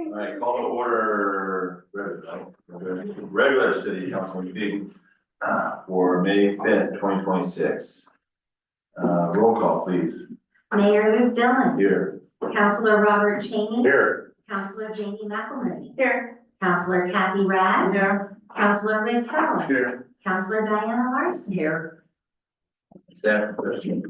All right, call to order regular city council meeting for May 5th, 2026. Roll call, please. Mayor Luke Dillon. Here. Councilor Robert Cheney. Here. Councilor Jamie McElmurray. Here. Councilor Kathy Rad. Here. Councilor Rick Keller. Here. Councilor Diana Larson. Here. Staff question.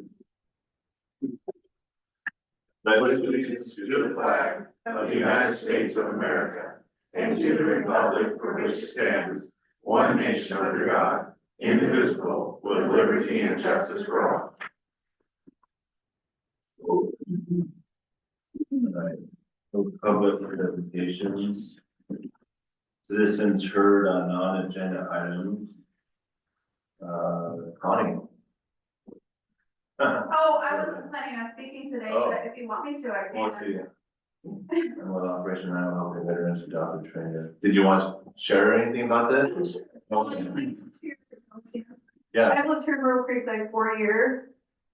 Pledge allegiance to the flag of the United States of America and to the republic for which it stands, one nation under God, indivisible, with liberty and justice for all. All right. No public presentations. Citizens heard on non-agenda items. Connie. Oh, I wasn't planning on speaking today, Oh. but if you want me to, I Let's can. see. And with Operation Rhino helping veterans adopted trained. Did you want to share anything about this? Yeah. I've lived here in Myrtle Creek like 4 years,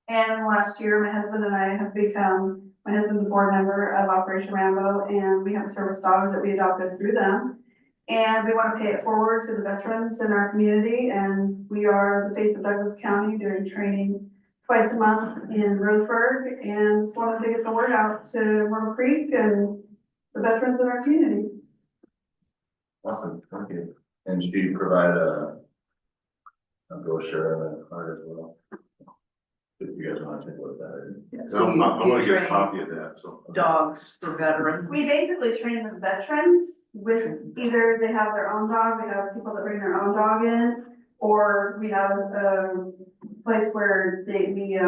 and last year my husband and I have become, my husband's a board member of Operation Rambo, and we have a service dog that we adopted through them. And we want to pay it forward to the veterans in our community, and we are the face of Douglas County doing training twice a month in Roseburg, and just wanted to get the word out to Myrtle Creek and the veterans in our community. Awesome, thank you. And she provided a brochure and a card as well. If you guys want to take a look at it. Yeah, So I'm gonna get a copy of that, so. Dogs for veterans. We basically train the veterans with either they have their own dog, we have people that bring their own dog in, or we have a place where we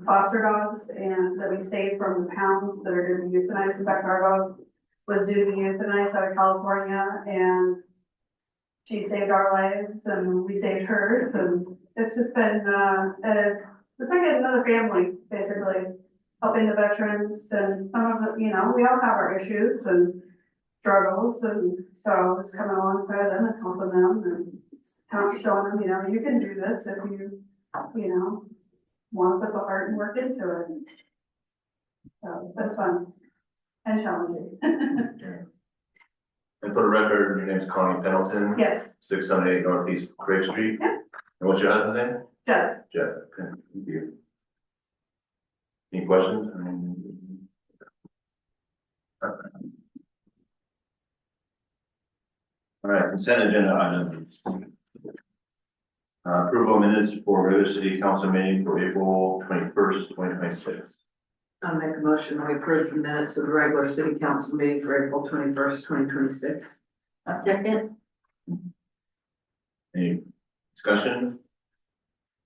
foster dogs and that we save from the pounds that are going to be euthanized. In fact, our dog was due to be euthanized out of California, and she saved our lives and we saved hers, and it's just been it's like another family, basically, helping the veterans. And some of the, we all have our issues and struggles, and so it's coming alongside them and helping them and showing them, you can do this if you want to put the heart and work into it. So that's fun and challenging. And for the record, your name's Connie Pendleton. Yes, 678 Northeast Craig Street. Yeah. And what's your husband's name? Jeff. Jeff. Okay, thank you. Any questions? All right, consent agenda items. Approval of minutes for regular city council meeting for April 21st, 2026. I'll make a motion, we approve the minutes of the regular city council meeting for April 21st, 2026. A second. Any discussion?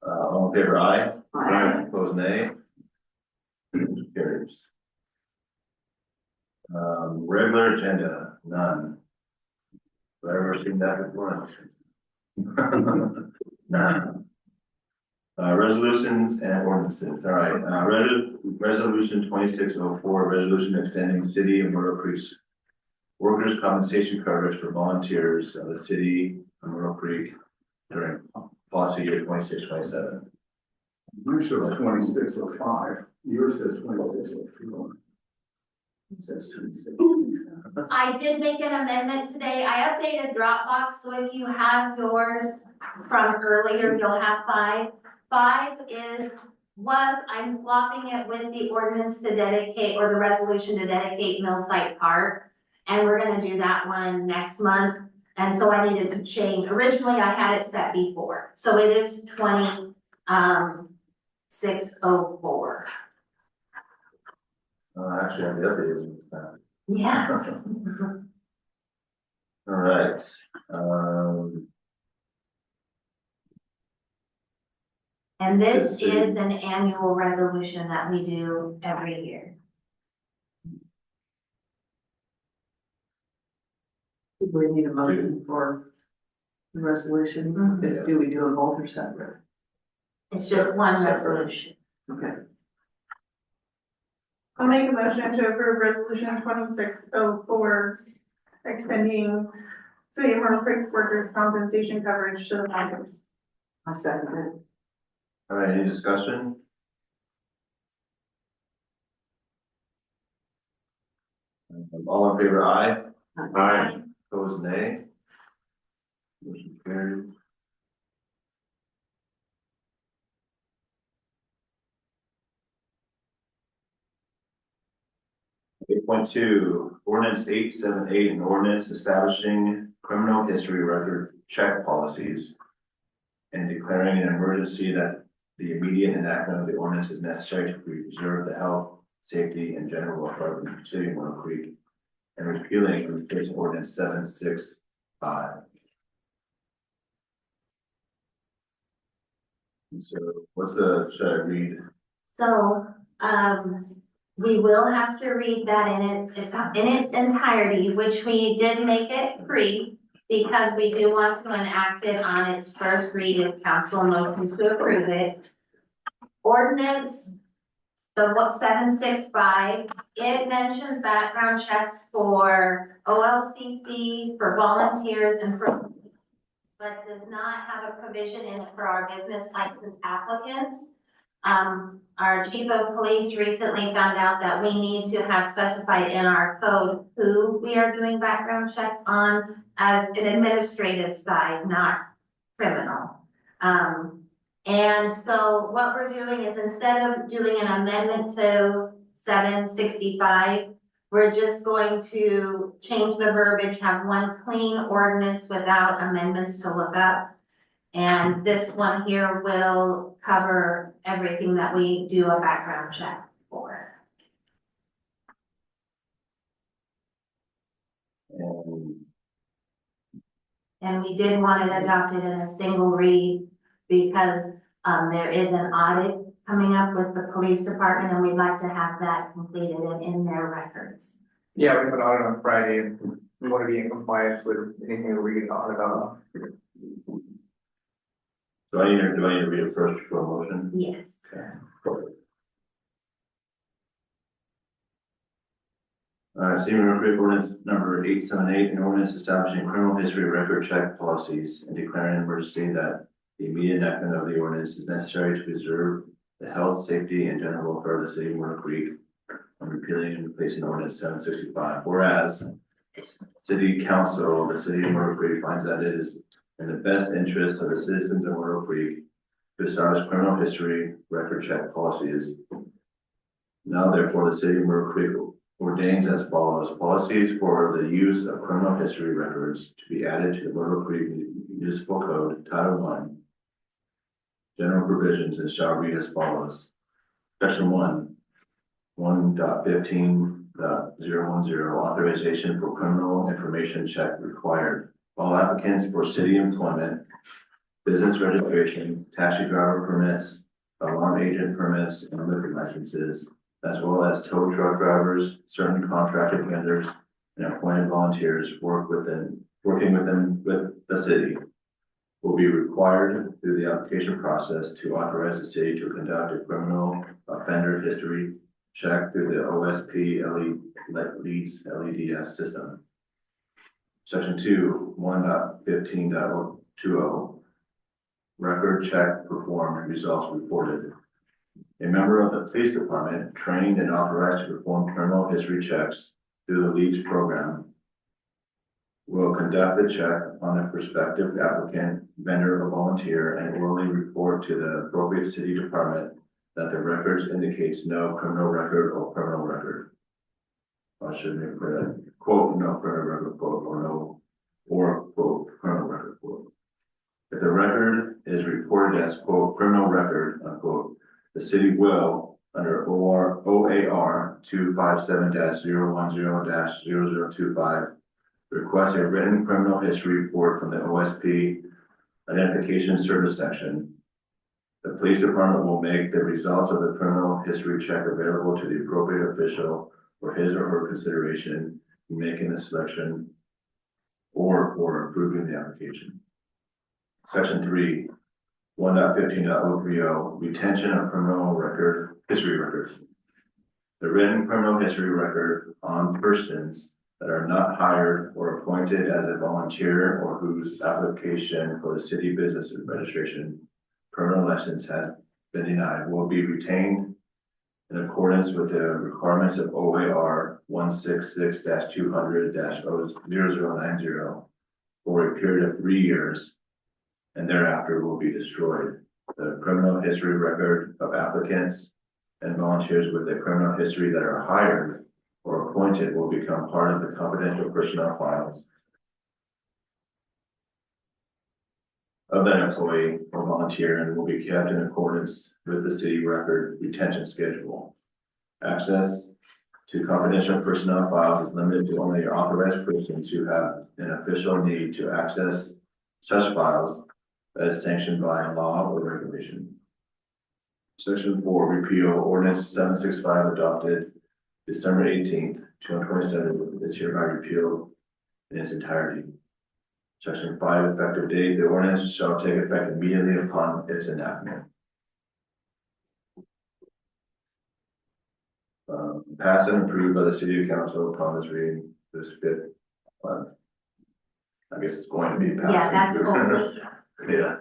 All in favor, aye. Aye. Opposed, nay. Carries. Regular agenda, none. Have I ever seen that before? None. Resolutions and ordinances, all right, resolution 2604, resolution extending city of Myrtle Creek's workers' compensation coverage for volunteers of the city of Myrtle Creek during policy year 26-27. Mine shows 2605, yours says 2604. It says 26. I did make an amendment today. I updated Dropbox, so if you have yours from earlier, you'll have 5. 5 I'm swapping it with the ordinance to dedicate, or the resolution to dedicate Millsite Park. And we're gonna do that one next month. And so I needed to change. Originally, I had it set before. So it is 2604. Actually, on the other is that. Yeah. All right, And this Good city. is an annual resolution that we do every year. Do we need a motion for the resolution? Mhm. Do we do them both or separate? It's just one Separate. resolution. Okay. I'll make a motion to approve resolution 2604, extending City of Myrtle Creek's workers' compensation coverage to the volunteers. I second it. all right, any discussion? All in favor, aye. Aye. Opposed, nay. Motion carried. 8.2, ordinance 878, an ordinance establishing criminal history record check policies and declaring an emergency that the immediate enactment of the ordinance is necessary to preserve the health, safety, and general welfare of the city of Myrtle Creek, and repealing and replacing ordinance 765. So should I read? So, we will have to read that in its entirety, which we did make it free, because we do want to enact it on its first read if council motions to approve it. Ordinance, the 765, it mentions background checks for OLCC, for volunteers, and for, but does not have a provision in it for our business license applicants. Our chief of police recently found out that we need to have specified in our code who we are doing background checks on as an administrative side, not criminal. And so what we're doing is, instead of doing an amendment to 765, we're just going to change the verbiage, have one clean ordinance without amendments to look up. And this one here will cover everything that we do a background check for. And we did want it adopted in a single read because there is an audit coming up with the police department, and we'd like to have that completed and in their records. Yeah, we put audit on Friday and we want to be in compliance with anything we get audit on. Do I need to read it first for a motion? Yes. Okay. All right, City of Myrtle Creek ordinance number 878, an ordinance establishing criminal history record check policies and declaring an emergency that the immediate enactment of the ordinance is necessary to preserve the health, safety, and general welfare of the city of Myrtle Creek, and repealing and replacing ordinance 765. Whereas City Council of the city of Myrtle Creek finds that it is in the best interest of the citizens of Myrtle Creek to establish criminal history record check policies. Now therefore, the city of Myrtle Creek ordains as follows: policies for the use of criminal history records to be added to the Myrtle Creek Municipal Code, Title I, general provisions, and shall read as follows. Section 1.15.010, authorization for criminal information check required. All applicants for city employment, business registration, taxi driver permits, alarm agent permits, and liquor licenses, as well as tow truck drivers, certain contracted vendors, and appointed volunteers working with the city, will be required through the application process to authorize the city to conduct a criminal offender history check through the OSP LEDS system. Section 2, 1.15.20, record check performed, results reported. A member of the police department trained and authorized to perform criminal history checks through the LEDS program will conduct the check on the prospective applicant, vendor, or volunteer, and orally report to the appropriate city department that the records indicates no criminal record or criminal record. I should make that quote, no criminal record, quote, or quote, criminal record, quote. If the record is reported as, quote, criminal record, unquote, the city will, under OAR 257-010-0025, request a written criminal history report from the OSP Identification Service Section. The police department will make the results of the criminal history check available to the appropriate official for his or her consideration in making the selection or for approving the application. Section 3, 1.15.030, retention of criminal history records. The written criminal history record on persons that are not hired or appointed as a volunteer or whose application for the city business registration criminal license has been denied will be retained in accordance with the requirements of OAR 166-200-0090 for a period of 3 years, and thereafter will be destroyed. The criminal history record of applicants and volunteers with a criminal history that are hired or appointed will become part of the confidential personnel files of that employee or volunteer and will be kept in accordance with the city record retention schedule. Access to confidential personnel files is limited to only authorized persons who have an official need to access such files as sanctioned by law or regulation. Section 4, repeal ordinance 765 adopted December 18th, 2027 is hereby repealed in its entirety. Section 5, effective date, the ordinance shall take effect immediately upon its enactment. Passed and approved by the city council upon this reading, this fifth month. I guess it's going to be passed. Yeah, that's and approved. only, Yeah,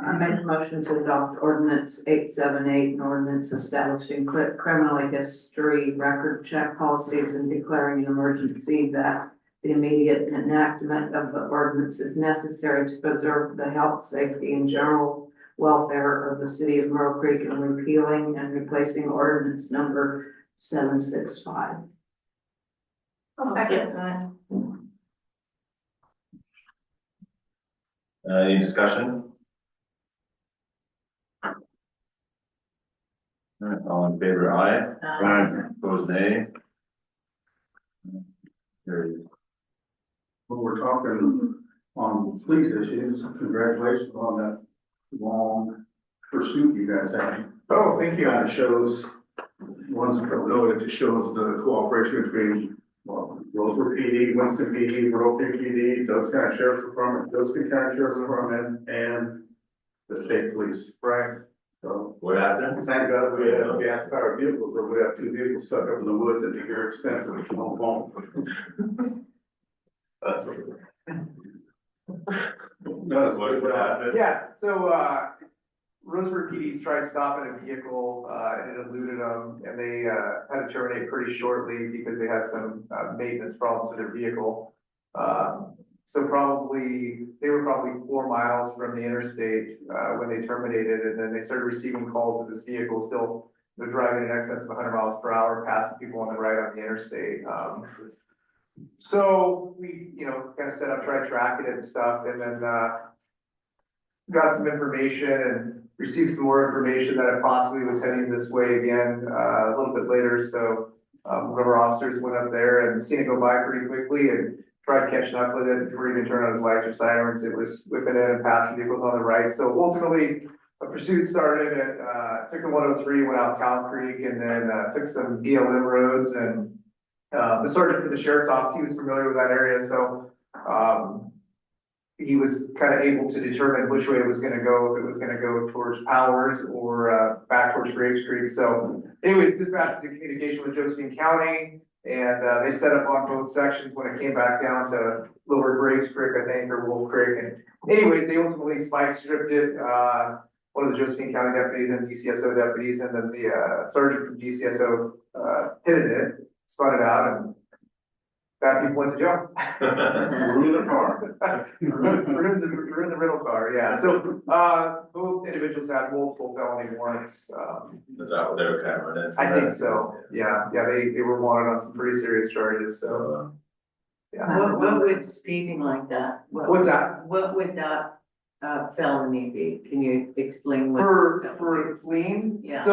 I make a motion to adopt ordinance 878, an ordinance establishing criminal history record check policies and declaring an emergency that the immediate enactment of the ordinance is necessary to preserve the health, safety, and general welfare of the city of Myrtle Creek and repealing and replacing ordinance number 765. I'll second that. any discussion? All right, all in favor, aye. Opposed, nay. Carried. When we're talking on police issues, congratulations on that long pursuit you guys had. Oh, thank you. It shows, ones that don't know, it just shows the cooperation between, well, Rosewood PD, Winston PD, Myrtle Creek PD, those kind of sheriff's department, those kind of sheriff's department, and the state police. Right. So, What happened? thank God we have gas powered vehicles, or we have 2 vehicles stuck up in the woods at the very expensive, which won't phone. That's No, what happened. Yeah, so, Roseburg PD's tried stopping a vehicle, and it eluded them, and they, had to terminate pretty shortly because they had some, maintenance problems with their vehicle. So they were probably 4 miles from the interstate, when they terminated, and then they started receiving calls that this vehicle still, they're driving in excess of 100 miles per hour, passing people on the right on the interstate. So we, kind of set up, tried tracking it and stuff, and then, got some information and received some more information that it possibly was heading this way again, a little bit later. So, one of our officers went up there and seen it go by pretty quickly and tried catching up with it before he even turned on his lights or sirens. It was whipping in and passing vehicles on the right. So ultimately, a pursuit started at, took the 103, went out Cow Creek, and then, took some BLM roads, and the sergeant for the sheriff's office, he was familiar with that area, so, he was kind of able to determine which way it was gonna go, if it was gonna go towards Powers or, back towards Graves Creek. So anyways, dispatched the communication with Josephine County, and, they set up on both sections when it came back down to Lower Graves Creek, I think, or Wolf Creek. And anyways, they ultimately spike stripped it, one of the Josephine County deputies and DCSO deputies, and then the, sergeant from DCSO, hit it, spun it out, and bad people went to jail. Ruin the car. Ruined the rental car, yeah. So, both individuals had multiple felony warrants. Is that what they were kind of running into? I think so, yeah, they were wanted on some pretty serious charges, so, yeah. What would speeding like that? What's that? What would that, felony be? Can you explain what? For fleeing? Yeah.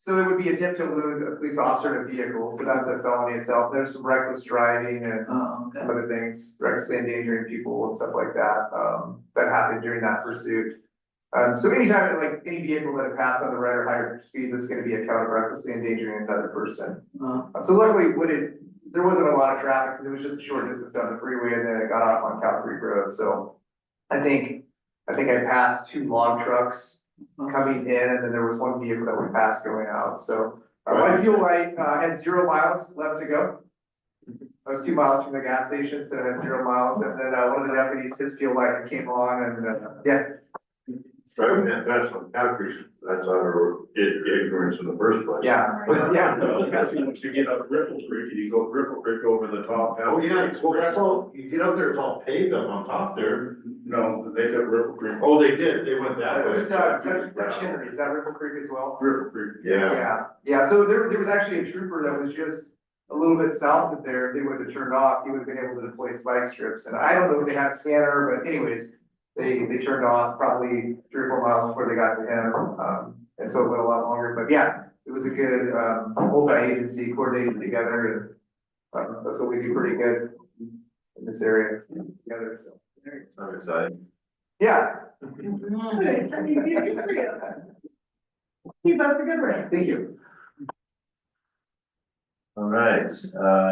So it would be attempt to elude a police officer in a vehicle, so that's a felony itself. There's some reckless driving and Oh, okay. some other things, recklessly endangering people and stuff like that, that happened during that pursuit. So anytime, like, any vehicle that passed on the right or higher speed, that's gonna be a count of recklessly endangering another person. So luckily, there wasn't a lot of traffic, because it was just a short distance down the freeway, and then it got off on Cow Creek Road, so I think I passed 2 log trucks coming in, and then there was 1 vehicle that we passed going out, so. My fuel light, had 0 miles left to go. I was 2 miles from the gas station, so I had 0 miles, and then, one of the deputies, his fuel light came on, and, yeah. Right, that's our ignorance in the first place. Yeah, yeah. Once you get up Riffle Creek, and you go Riffle Creek over the top. Oh, yeah, well, that's all, you get up there, it's all paved up on top there. No, they took Riffle Creek. Oh, they did, they went that way. It was, Dutch Henry, is that Ripple Creek as well? Riffle Creek. Yeah. Yeah, so there was actually a trooper that was just a little bit south of there, if they would have turned off, he would have been able to deploy spike strips, and I don't know if they had a scanner, but anyways, they turned off probably 3 or 4 miles before they got to him, and so it went a lot longer, but yeah, it was a good, multi-agency coordinated together, and that's what we do pretty good in this area together, so. I'm excited. Yeah. Good for you. Keep up the good work. Thank you. All right,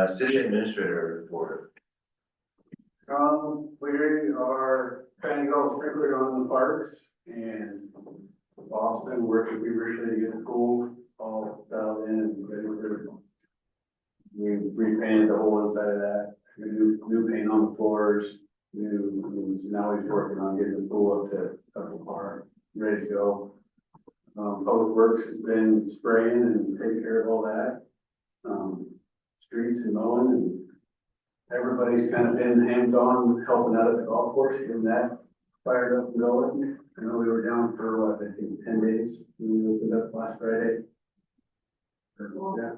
city administrator report. We are trying to go strictly on the parks and Boston working feverishly to get the pool all dialed in and ready for. We repainted the whole inside of that, new paint on the floors, now he's working on getting the pool up to par, ready to go. Public Works has been spraying and taking care of all that. Streets and mowing, and everybody's kind of been hands-on helping out at the golf course, getting that fired up and going. I know we were down for what, I think 10 days, we opened up last Friday. Yeah.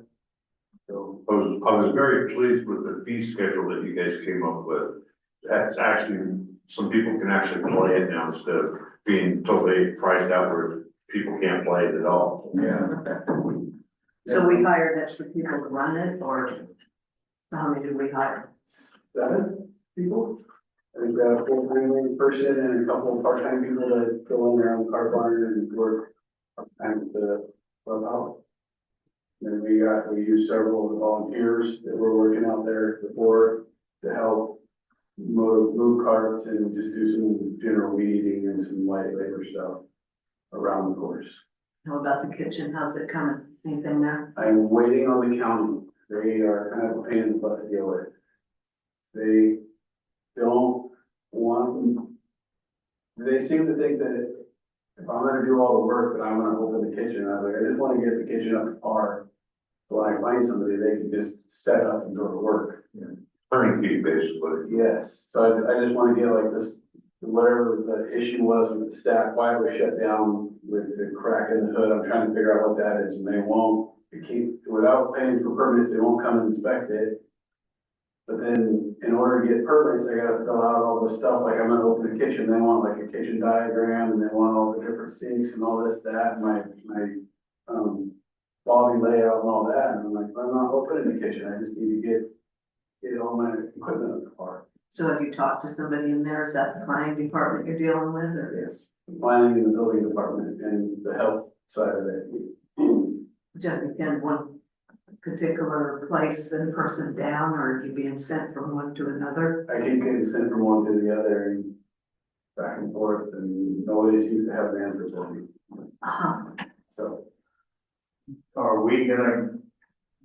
So, I was very pleased with the fee schedule that you guys came up with. That's actually, some people can actually play it now instead of being totally priced out where people can't play it at all. yeah. So we hired extra people to run it, or how many did we hire? 7 people. We've got a full-time person and a couple of part-time people that go in there on the car barn and work part-time at the clubhouse. Then we use several of the volunteers that were working out there before to help move carts and just do some general weeding and some light labor stuff around the course. How about the kitchen? How's it coming? Anything there? I'm waiting on the county. They are kind of a pain in the butt to deal with. They don't want, they seem to think that if I'm gonna do all the work, that I'm gonna open the kitchen. I was like, I just wanna get the kitchen up to par. So when I find somebody, they can just set up and go to work. Turnkey, basically. Yes, so I just wanna get like this, whatever the issue was with the stack, why it was shut down with the crack in the hood, I'm trying to figure out what that is, and they won't, without paying for permits, they won't come and inspect it. But then, in order to get permits, I gotta fill out all the stuff, like I'm gonna open the kitchen, they want like a kitchen diagram, and they want all the different sinks and all this, that, and my lobby layout and all that, and I'm like, I'm not opening the kitchen, I just need to get all my equipment up to par. So have you talked to somebody in there? Is that the planning department you're dealing with, or? Yes, planning and the building department and the health side of it. Jeff, you can one particular place and person down, or are you being sent from one to another? I keep getting sent from one to the other and back and forth, and nobody seems to have an answer for me, so. Are we gonna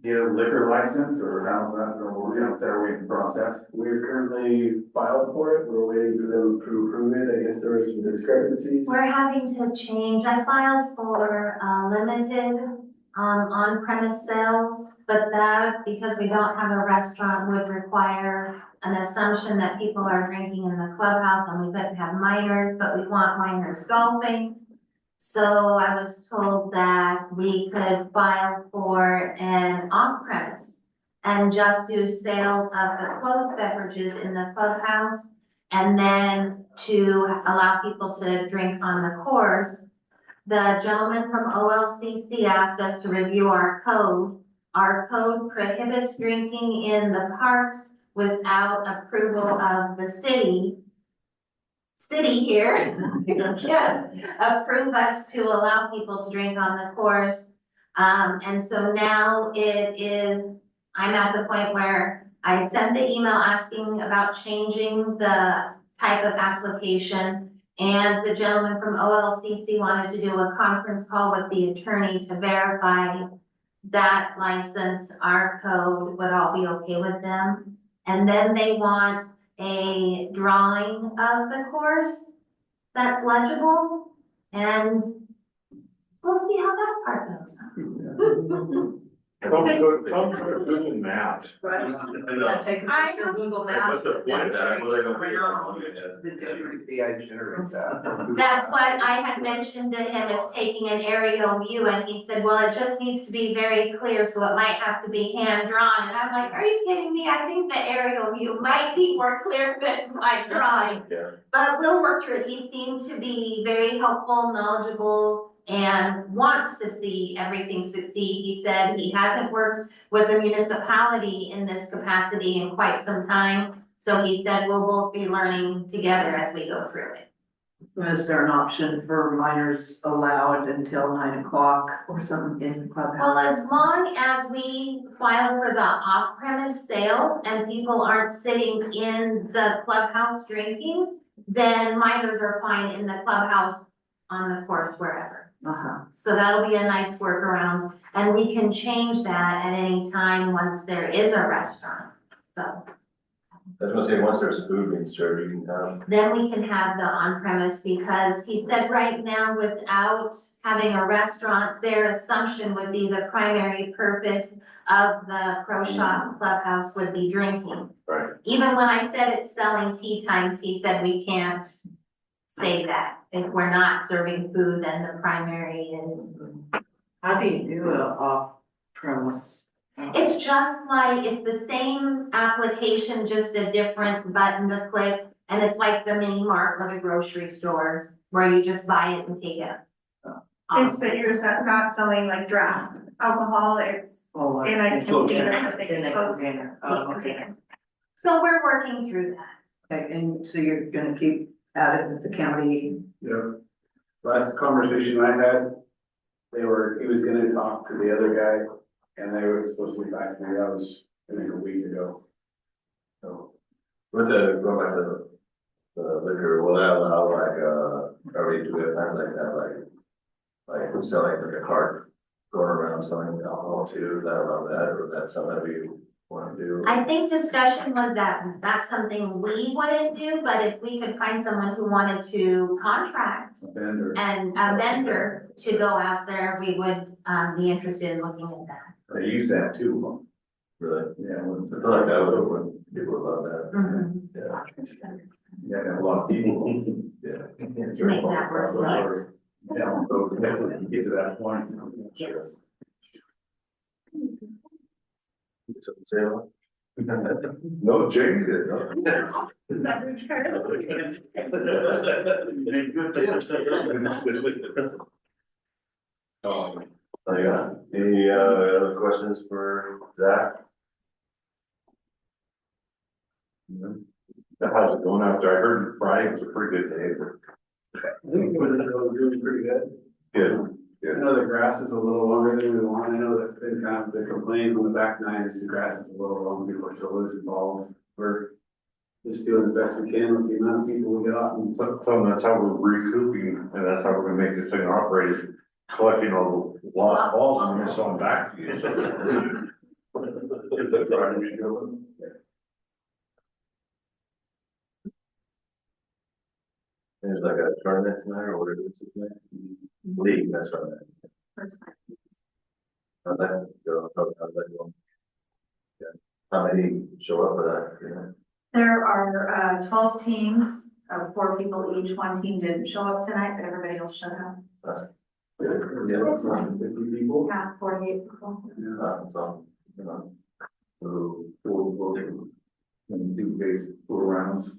get a liquor license, or how's that, or are we in the process? We're currently filed for it, we're waiting for them to approve it, I guess there were some discrepancies. We're having to change, I filed for, limited, on-premise sales, but that, because we don't have a restaurant, would require an assumption that people are drinking in the clubhouse, and we couldn't have minors, but we want minors golfing. So I was told that we could file for an off-premise and just do sales of the closed beverages in the clubhouse, and then to allow people to drink on the course. The gentleman from OLCC asked us to review our code. Our code prohibits drinking in the parks without approval of the city here can approve us to allow people to drink on the course. And so now I'm at the point where I sent the email asking about changing the type of application. And the gentleman from OLCC wanted to do a conference call with the attorney to verify that license, our code would all be okay with them. And then they want a drawing of the course that's legible. And we'll see how that part goes. Come to Google Maps. Yeah, take a picture of Google Maps. What's the point of that? Well, they don't read it. The different- AI generate that. That's what I had mentioned to him, is taking an aerial view, and he said, well, it just needs to be very clear, so it might have to be hand drawn, and I'm like, are you kidding me? I think the aerial view might be more clear than my drawing. Yeah. But we'll work through it. He seemed to be very helpful, knowledgeable, and wants to see everything succeed. He said he hasn't worked with a municipality in this capacity in quite some time. So he said we'll both be learning together as we go through it. Is there an option for minors allowed until 9 o'clock or something in the clubhouse? Well, as long as we file for the off-premise sales and people aren't sitting in the clubhouse drinking, then minors are fine in the clubhouse, on the course, wherever. Uh-huh. So that'll be a nice workaround, and we can change that at any time once there is a restaurant. So I was gonna say, once there's food being served, you can have, then we can have the on-premise, because he said right now, without having a restaurant, their assumption would be the primary purpose of the pro shop clubhouse would be drinking. right, Even when I said it's selling tea times, he said we can't say that. If we're not serving food, then the primary is. How do you do it off premise? It's just like, it's the same application, just a different button to click, and it's like the mini mart or the grocery store, where you just buy it and take it. It's that you're just not selling like draft alcohol, it's Oh, in a container that they It's in can a close. container. close Oh, okay. container. So we're working through that. Okay, and so you're gonna keep at it with the county? Yeah. Last conversation I had, he was gonna talk to the other guy, and they were supposed to be back to me, that was, I think, a week ago. so. With the, going back to the liquor, will that allow are we doing things like that, like selling like a cart, going around selling alcohol too, is that allow that, or is that something that we want to do? I think discussion was that that's something we wouldn't do, but if we could find someone who wanted to contract A vendor. and a vendor to go out there, we would, be interested in looking at that. They use that too. Really? Yeah. I feel like that would, when people would love that, Mhm. yeah. Yeah, a lot of people. Yeah. To make that work. Yeah, so definitely can get to that point. Yes. Something to say about it? No, Jamie did, no. Yeah, any, other questions for Zach? How's it going out there? I heard Friday was a pretty good day, but I think it was doing pretty good. good. I know the grass is a little longer than we want. I know that's been kind of the complaint on the back nine is the grass is a little long. People are still losing balls. We're just doing the best we can with the amount of people we got. And So that's how we're recouping, and that's how we're gonna make this thing operate, is collecting all the lost balls and then selling back to you. If they're trying to be doing. There's like a tournament tonight, or what is it tonight? League, that's what I meant. How's that go? How's that going? Yeah, how many show up for that, you know? There are 12 teams of 4 people each. One team didn't show up tonight, but everybody else showed up. Yeah, 50 people. Yeah, 48 people. so, you know, so, And do base 4 rounds.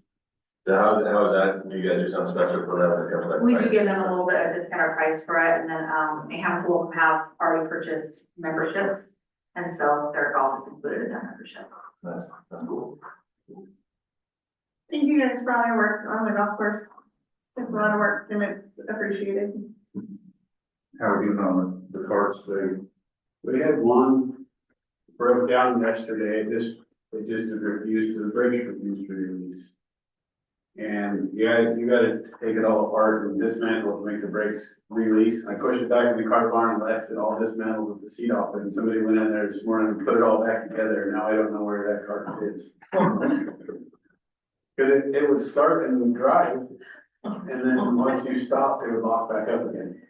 so how is that, do you guys do something special for that when it comes to like? We do prices? give them a little bit of discounted price for it, and then a handful of them have already purchased memberships. And so their golf is included in that membership. That's cool. Thank you guys for all your work on the golf course. It's a lot of work and it's appreciated. How are you doing on the carts thing? We had one broke down yesterday, it just refused, the brakes refused to release. And you gotta take it all apart and dismantle it to make the brakes release. I pushed it back in the car barn and left it all dismantled with the seat off it, and somebody went in there this morning and put it all back together, and now I don't know where that cart is. Cause it would start and drive, And then once you stop, they would lock back up again.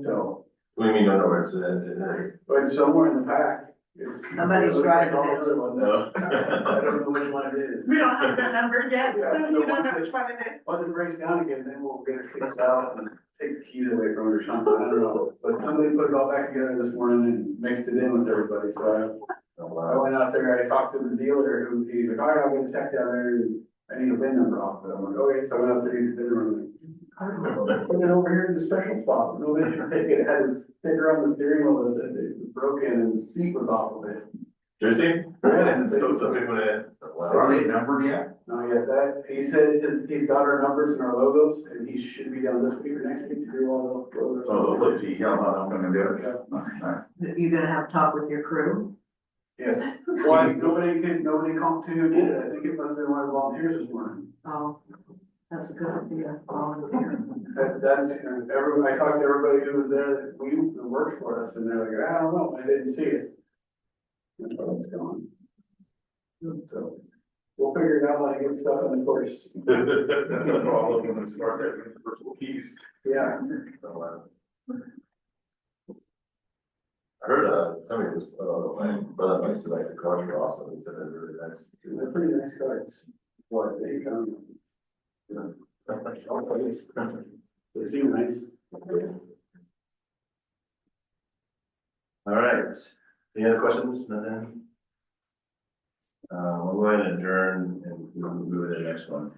So, What do you mean, don't know where it's at? but it's somewhere in the pack. It's- Somebody's it looks like driving all it. the other ones. No. I don't know which one it is. We don't have the number yet, Yeah, so so you don't once know it- which one it is. Once it breaks down again, then we'll get it fixed out and take the keys away from it or something, I don't know. But somebody put it all back together this morning and mixed it in with everybody, so I went out there, I talked to the dealer, who, he's like, all right, I'll get a check down there, and I need a VIN number off of it. I'm like, okay, so I went out there, he's VIN number. Put it over here in the special spot, nobody should take it, it had a sticker on the steering wheel that said it was broken and the seat was off of it. Jersey? Yeah. So somebody went in. Wow. Are they numbered yet? Not yet, that, he said he's got our numbers and our logos, and he should be down this week or next week to do all the logos. Oh, the flip, you know, I'm gonna do it. Yeah. You gonna have to talk with your crew? Yes, well, nobody called to who did it, I think it must have been one of the volunteers this morning. Oh, that's a good idea. Volunteer. That's, I talked to everybody who was there, who worked for us, and they're like, I don't know, I didn't see it. That's how it's going. So, we'll figure it out when I get stuff in the course. That's the problem when we start having personal keys. Yeah, I heard, somebody was, my brother likes to like the cars were awesome, he said they're really nice. they're pretty nice cards. What, they come, they seem nice. All right, any other questions, nothing? We'll go ahead and adjourn and we'll move to the next one.